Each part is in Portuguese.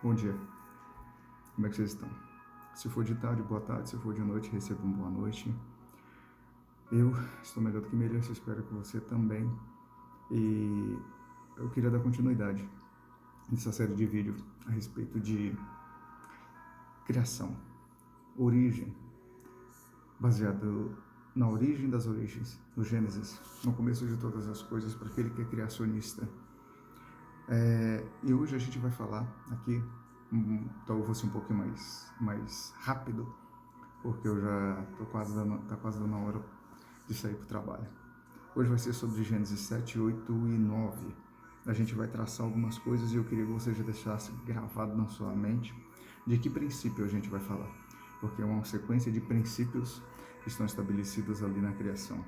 Bom dia, como é que vocês estão? Se for de tarde, boa tarde. Se for de noite, recebam boa noite. Eu estou melhor do que mereço, espero que você também. E eu queria dar continuidade nessa série de vídeos a respeito de criação, origem, baseado na origem das origens, no Gênesis, no começo de todas as coisas, para aquele que é criacionista. E hoje a gente vai falar aqui, talvez fosse um pouquinho mais rápido, porque eu já tá quase dando a hora de sair para o trabalho. Hoje vai ser sobre Gênesis 7, 8 e 9. A gente vai traçar algumas coisas e eu queria que você já deixasse gravado na sua mente de que princípio a gente vai falar, porque é uma sequência de princípios que estão estabelecidos ali na criação.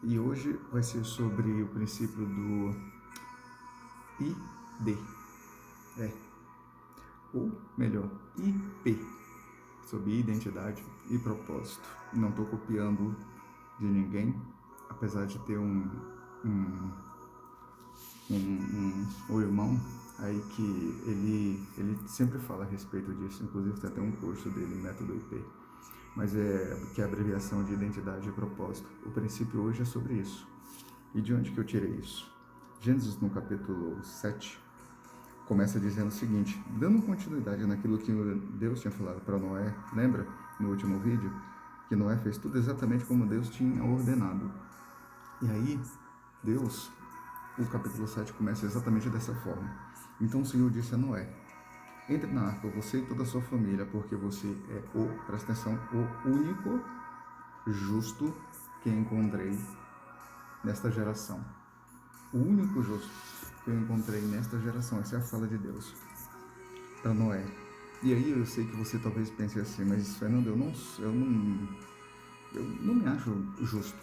E hoje vai ser sobre o princípio do ID, ou melhor, IP, sobre identidade e propósito. Não estou copiando de ninguém, apesar de ter um irmão aí que ele sempre fala a respeito disso, inclusive tem até um curso dele, Método IP, mas que é a abreviação de identidade e propósito. O princípio hoje é sobre isso. E de onde que eu tirei isso? Gênesis, no capítulo 7, começa dizendo o seguinte, dando continuidade naquilo que Deus tinha falado para Noé, lembra no último vídeo? Que Noé fez tudo exatamente como Deus tinha ordenado. E aí, Deus, o capítulo 7 começa exatamente dessa forma. Então o Senhor disse a Noé, entre na arca, você e toda a sua família, porque você é presta atenção, o único justo que encontrei nesta geração. O único justo que eu encontrei nesta geração. Essa é a fala de Deus para Noé. E aí eu sei que você talvez pense assim, mas Fernando, eu não me acho justo.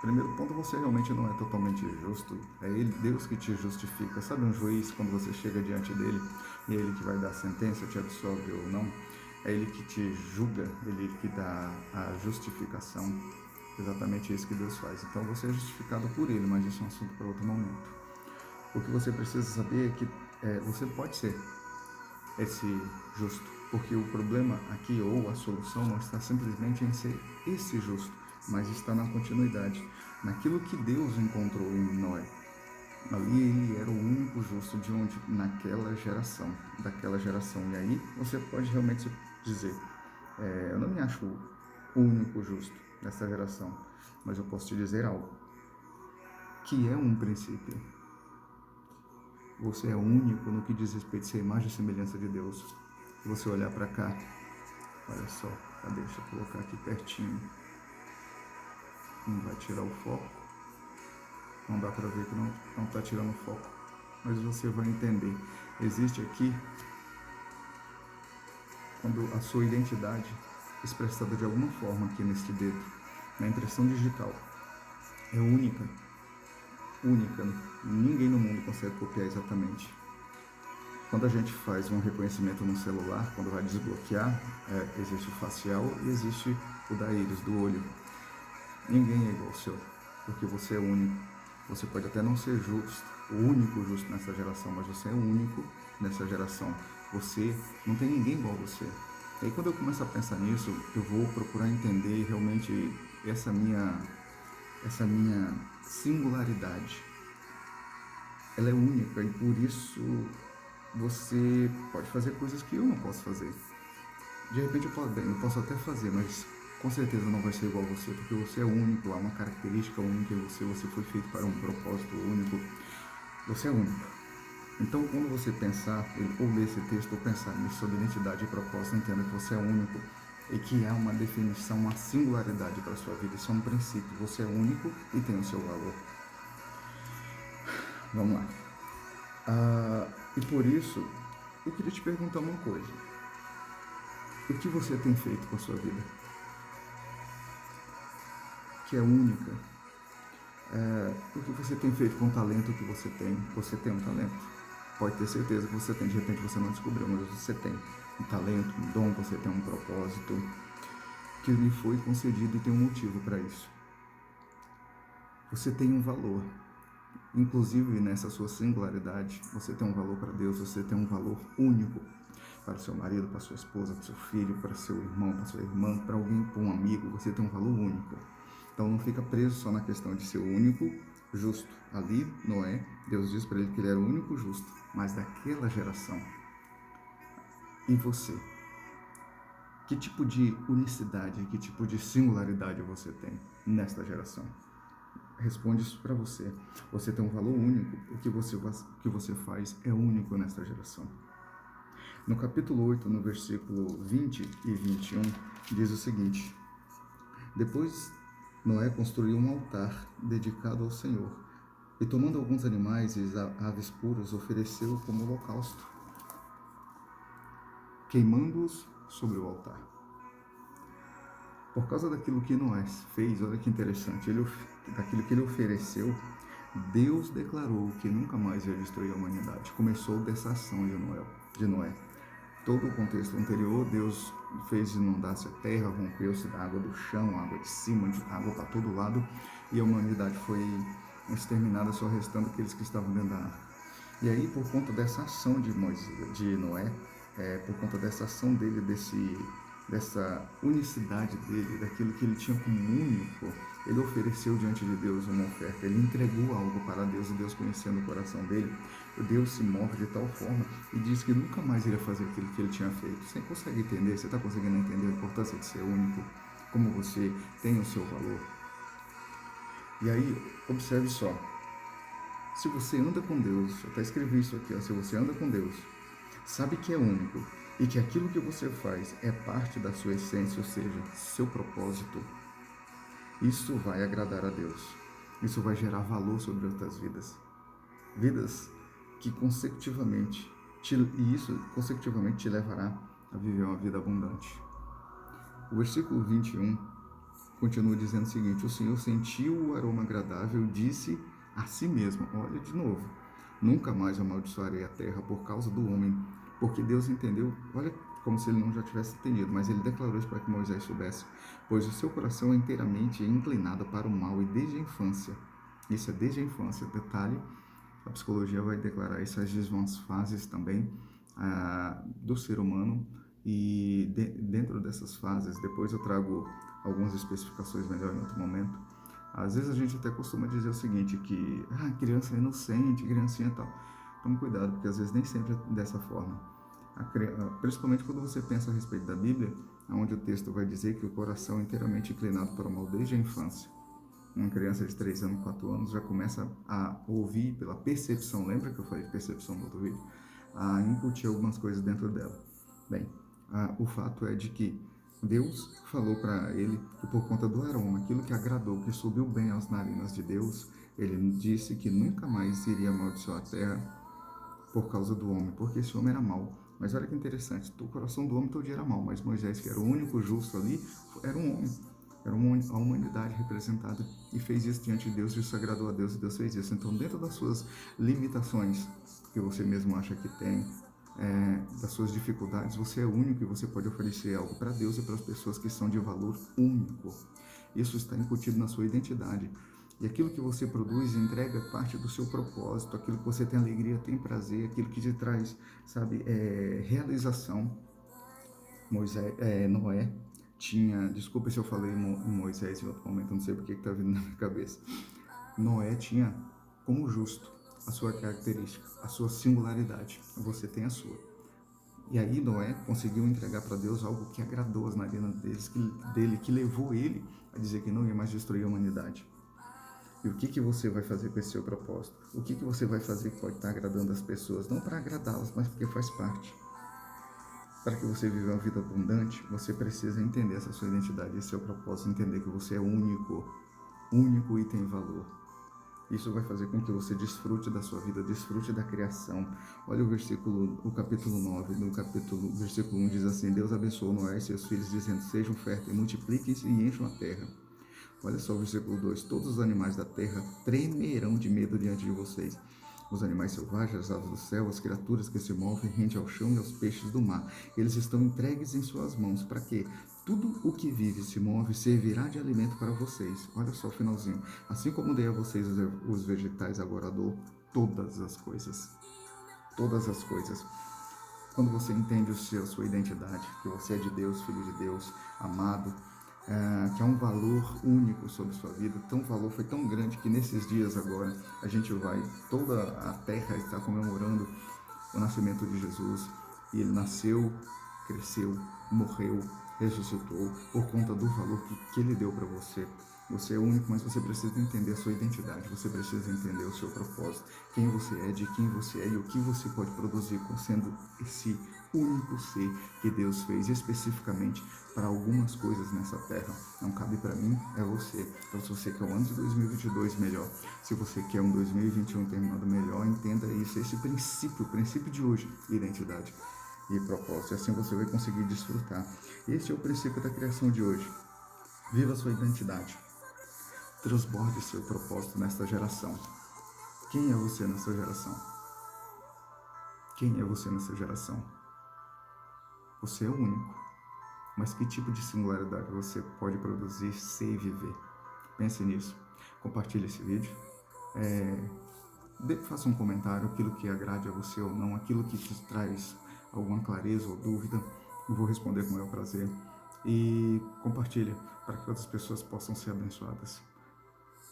Primeiro ponto, você realmente não é totalmente justo. É Deus que te justifica. Sabe um juiz, quando você chega diante dele, e é ele que vai dar a sentença, te absolve ou não? É ele que te julga, ele que dá a justificação. Exatamente isso que Deus faz. Então você é justificado por ele, mas isso é um assunto para outro momento. O que você precisa saber é que você pode ser esse justo, porque o problema aqui, ou a solução, não está simplesmente em ser esse justo, mas está na continuidade, naquilo que Deus encontrou em Noé. Ali ele era o único justo de onde, naquela geração, daquela geração. E aí você pode realmente dizer, eu não me acho o único justo dessa geração, mas eu posso te dizer algo, que é um princípio. Você é único no que diz respeito a ser imagem e semelhança de Deus. Se você olhar para cá, olha só, deixa eu colocar aqui pertinho. Não vai tirar o foco. Não dá para ver que não está tirando o foco. Mas você vai entender. Existe aqui, quando a sua identidade é expressada de alguma forma aqui neste dedo, na impressão digital, é única. Única. Ninguém no mundo consegue copiar exatamente. Quando a gente faz um reconhecimento no celular, quando vai desbloquear, existe o facial e existe o da íris, do olho. Ninguém é igual ao seu, porque você é único. Você pode até não ser justo, o único justo nessa geração, mas você é único nessa geração. Você não tem ninguém igual a você. E aí quando eu começo a pensar nisso, eu vou procurar entender realmente essa minha singularidade. Ela é única e por isso você pode fazer coisas que eu não posso fazer. De repente eu posso até fazer, mas com certeza não vai ser igual a você, porque você é único, há uma característica única em você foi feito para um propósito único, você é único. Então quando você pensar, ou ler esse texto, ou pensar nisso sobre identidade e propósito, entenda que você é único e que há uma definição, uma singularidade para a sua vida, isso é um princípio, você é único e tem o seu valor. Vamos lá. E por isso, eu queria te perguntar uma coisa. O que você tem feito com a sua vida? Que é única. O que você tem feito com o talento que você tem? Você tem um talento. Pode ter certeza que você tem. De repente você não descobriu, mas você tem um talento, um dom, você tem um propósito que lhe foi concedido e tem um motivo para isso. Você tem um valor. inclusive nessa sua singularidade, você tem um valor para Deus, você tem um valor único para o seu marido, para a sua esposa, para o seu filho, para seu irmão, para sua irmã, para alguém, para um amigo, você tem um valor único. Então não fica preso só na questão de ser o único justo. Ali, Noé, Deus diz para ele que ele era o único justo, mas daquela geração. E você? Que tipo de unicidade, que tipo de singularidade você tem nesta geração? Responde isso para você. Você tem um valor único, o que você faz é único nesta geração. No capítulo 8, no versículo 20 e 21, diz o seguinte: Depois Noé construiu um altar dedicado ao Senhor, e tomando alguns animais e aves puras, ofereceu como holocausto, queimando-os sobre o altar. Por causa daquilo que Noé fez, olha que interessante, daquilo que ele ofereceu, Deus declarou que nunca mais ia destruir a humanidade. Começou dessa ação de Noé. Todo o contexto anterior, Deus fez inundar-se a terra, rompeu-se da água do chão, água de cima, água para todo lado, e a humanidade foi exterminada, só restando aqueles que estavam dentro da arca. E aí, por conta dessa ação de Noé, por conta dessa ação dele, dessa unicidade dele, daquilo que ele tinha como único, ele ofereceu diante de Deus uma oferta, ele entregou algo para Deus, e Deus, conhecendo o coração dele, Deus se move de tal forma e diz que nunca mais iria fazer aquilo que ele tinha feito. Você consegue entender? Você está conseguindo entender a importância de ser único? Como você tem o seu valor? E aí, observe só, se você anda com Deus, eu até escrevi isso aqui, se você anda com Deus, sabe que é único, e que aquilo que você faz é parte da sua essência, ou seja, seu propósito, isso vai agradar a Deus. Isso vai gerar valor sobre outras vidas. Vidas que consecutivamente te levará a viver uma vida abundante. O versículo 21 continua dizendo o seguinte: O Senhor sentiu o aroma agradável e disse a si mesmo, olha de novo, nunca mais amaldiçoarei a terra por causa do homem, porque Deus entendeu, olha como se ele não já tivesse entendido, mas ele declarou isso para que Moisés soubesse, pois o seu coração é inteiramente inclinado para o mal e desde a infância, isso é desde a infância, detalhe, a psicologia vai declarar isso, as fases também do ser humano, e dentro dessas fases, depois eu trago algumas especificações melhor em outro momento. Às vezes a gente até costuma dizer o seguinte, que criança é inocente, criancinha e tal. Tome cuidado, porque às vezes nem sempre é dessa forma. Principalmente quando você pensa a respeito da Bíblia, onde o texto vai dizer que o coração é inteiramente inclinado para o mal desde a infância. Uma criança de 3 anos, 4 anos já começa a ouvir pela percepção, lembra que eu falei de percepção no outro vídeo? A incutir algumas coisas dentro dela. Bem, o fato é de que Deus falou para ele que por conta do aroma, aquilo que agradou, que subiu bem às narinas de Deus, ele disse que nunca mais iria amaldiçoar a terra por causa do homem, porque esse homem era mau. Mas olha que interessante, o coração do homem todo dia era mau, mas Moisés, que era o único justo ali, era um homem. Era a humanidade representada, e fez isso diante de Deus, isso agradou a Deus, e Deus fez isso. Então, dentro das suas limitações, que você mesmo acha que tem, das suas dificuldades, você é único e você pode oferecer algo para Deus e para as pessoas que são de valor único. Isso está incutido na sua identidade. E aquilo que você produz entrega parte do seu propósito, aquilo que você tem alegria, tem prazer, aquilo que te traz, sabe, realização. Noé tinha, desculpa se eu falei em Moisés em outro momento, não sei porque está vindo na minha cabeça. Noé tinha como justo a sua característica, a sua singularidade, você tem a sua. E aí Noé conseguiu entregar para Deus algo que agradou as narinas dele, que levou ele a dizer que não ia mais destruir a humanidade. E o que você vai fazer com esse seu propósito? O que você vai fazer que pode estar agradando as pessoas? Não para agradá-las, mas porque faz parte. Para que você viva uma vida abundante, você precisa entender essa sua identidade, esse seu propósito, entender que você é único e tem valor. Isso vai fazer com que você desfrute da sua vida, desfrute da criação. Olha o capítulo 9, versículo 1 diz assim: Deus abençoou Noé e seus filhos, dizendo: sejam férteis, multipliquem-se e encham a terra. Olha só o versículo 2: todos os animais da terra tremerão de medo diante de vocês. Os animais selvagens, as aves do céu, as criaturas que se movem rente ao chão e aos peixes do mar. Eles estão entregues em suas mãos. Para quê? Tudo o que vive e se move servirá de alimento para vocês. Olha só o finalzinho. Assim como dei a vocês os vegetais, agora dou todas as coisas. Todas as coisas. Quando você entende a sua identidade, que você é de Deus, filho de Deus, amado, que é um valor único sobre sua vida, um valor foi tão grande que nesses dias agora toda a terra está comemorando o nascimento de Jesus, e ele nasceu, cresceu, morreu, ressuscitou por conta do valor que ele deu para você. Você é único, mas você precisa entender a sua identidade, você precisa entender o seu propósito, quem você é, de quem você é e o que você pode produzir sendo esse único ser que Deus fez especificamente para algumas coisas nessa terra. Não cabe para mim, é você. Então, se você quer um ano de 2022 melhor, se você quer um 2021 terminado melhor, entenda isso, esse princípio, o princípio de hoje, identidade e propósito. E assim você vai conseguir desfrutar. Esse é o princípio da criação de hoje. Viva a sua identidade. Transborde seu propósito nesta geração. Quem é você nessa geração? Quem é você nessa geração? Você é único. Mas que tipo de singularidade você pode produzir, ser e viver? Pense nisso. Compartilhe esse vídeo. Faça um comentário, aquilo que agrade a você ou não, aquilo que te traz alguma clareza ou dúvida. Eu vou responder com o maior prazer. E compartilhe para que outras pessoas possam ser abençoadas.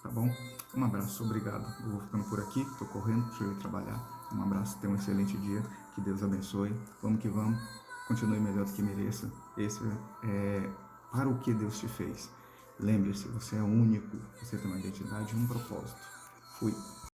Tá bom? Um abraço, obrigado. Eu vou ficando por aqui, tô correndo, deixa eu ir trabalhar. Um abraço, tenha um excelente dia, que Deus abençoe. Vamos que vamos, continue melhor do que mereça. Esse é para o que Deus te fez. Lembre-se, você é único, você tem uma identidade e um propósito. Fui.